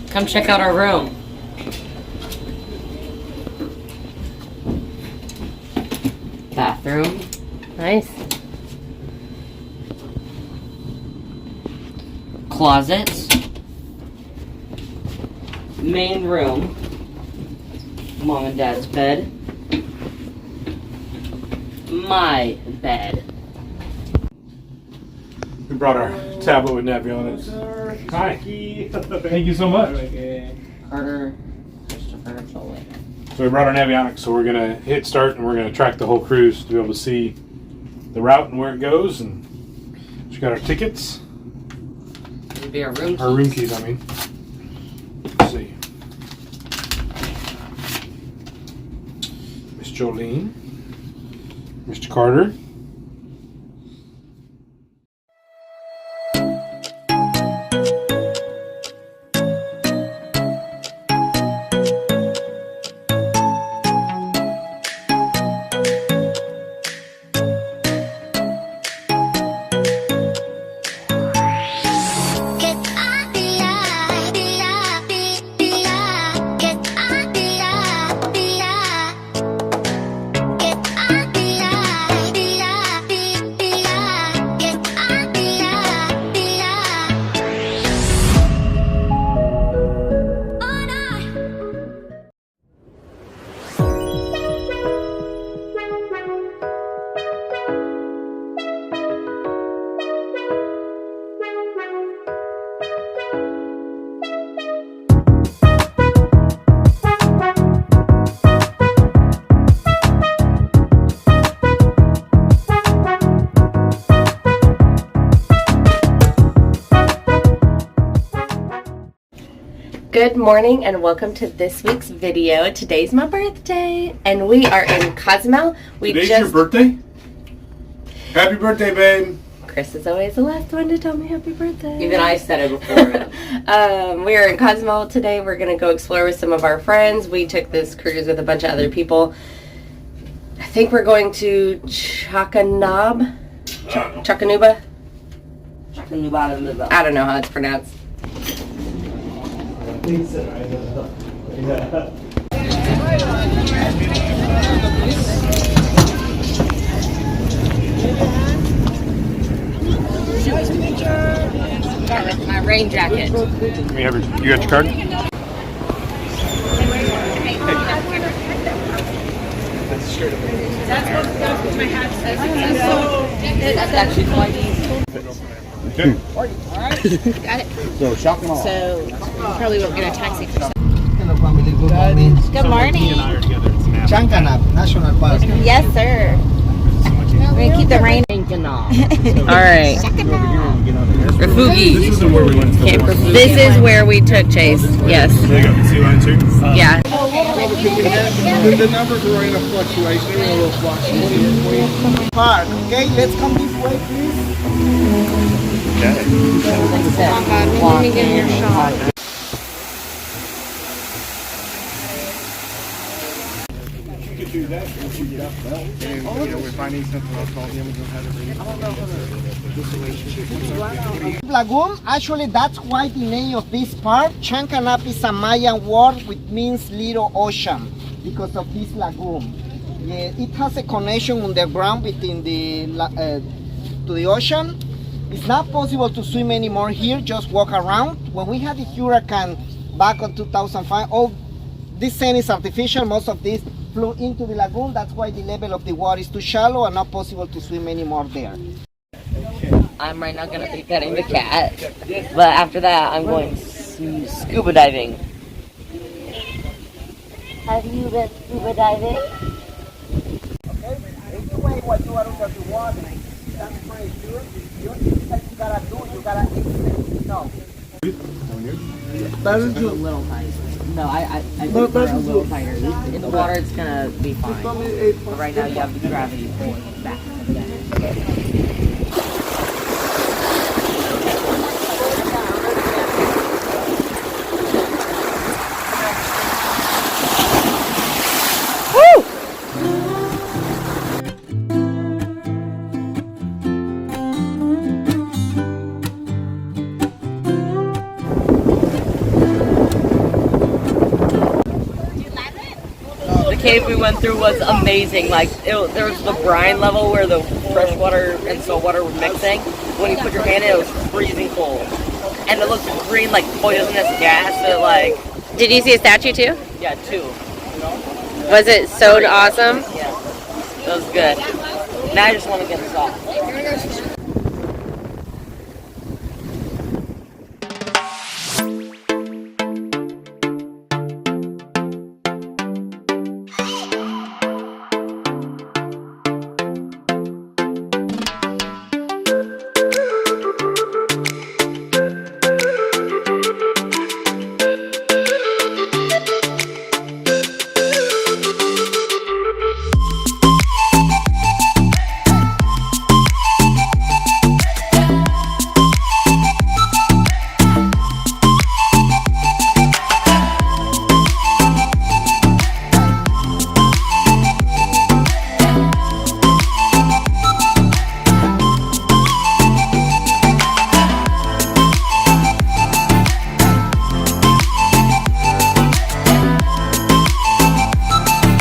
Come check out our room. Bathroom. Nice. Closets. Main room. Mom and Dad's bed. My bed. We brought our tablet with Navi on it. Hi. Thank you so much. Carter, Christopher, Jolene. So we brought our Navionics, so we're gonna hit start and we're gonna track the whole cruise to be able to see the route and where it goes. And we got our tickets. It'd be our room keys. Our room keys, I mean. Let's see. Miss Jolene, Mr. Carter. Good morning and welcome to this week's video. Today's my birthday and we are in Cozumel. Today's your birthday? Happy birthday, babe. Chris is always the last one to tell me happy birthday. Even I said it before. We are in Cozumel today. We're going to go explore with some of our friends. We took this cruise with a bunch of other people. I think we're going to Chankanaab? Chankanaab? I don't know how it's pronounced. My rain jacket. You got your card? That's what my hat says. That's actually quite easy. Okay. Got it. So probably won't get a taxi for some. Good morning. Chankanaab National Park. Yes, sir. We're gonna keep the rain. Alright. Refugi. This isn't where we went. This is where we took Chase. Yes. They got the sea line too? Yeah. The numbers are in a fluctuation. They're in a little fluctuation. Park. Okay, let's come this way, please. Oh God, we need to get your shot. Lagoon, actually that's why the name of this park. Chankanaab is a Mayan word which means little ocean because of this lagoon. Yeah, it has a connection underground between the to the ocean. It's not possible to swim anymore here, just walk around. When we had the hurricane back in 2005, all this sand is artificial, most of this flew into the lagoon. That's why the level of the water is too shallow and not possible to swim anymore there. I'm right now going to be petting the cat. But after that, I'm going scuba diving. Have you been scuba diving? Okay, if you wait while you are under the water, that's very sure. The only thing that you gotta do, you gotta exit. No. That is A little tight. No, I No, think we're a that's little good. tighter. In the water, it's going to be fine. But right now, you have the gravity pulling it back. cave we went through was amazing. Like, there was the brine level where the fresh water and salt water were mixing. When you put your hand in, it was freezing cold. And it looked green like poisonous gas. So, like... Did you see a statue too? Yeah, 2. Was it so awesome? Yeah. That was good. Now I just want to get this off.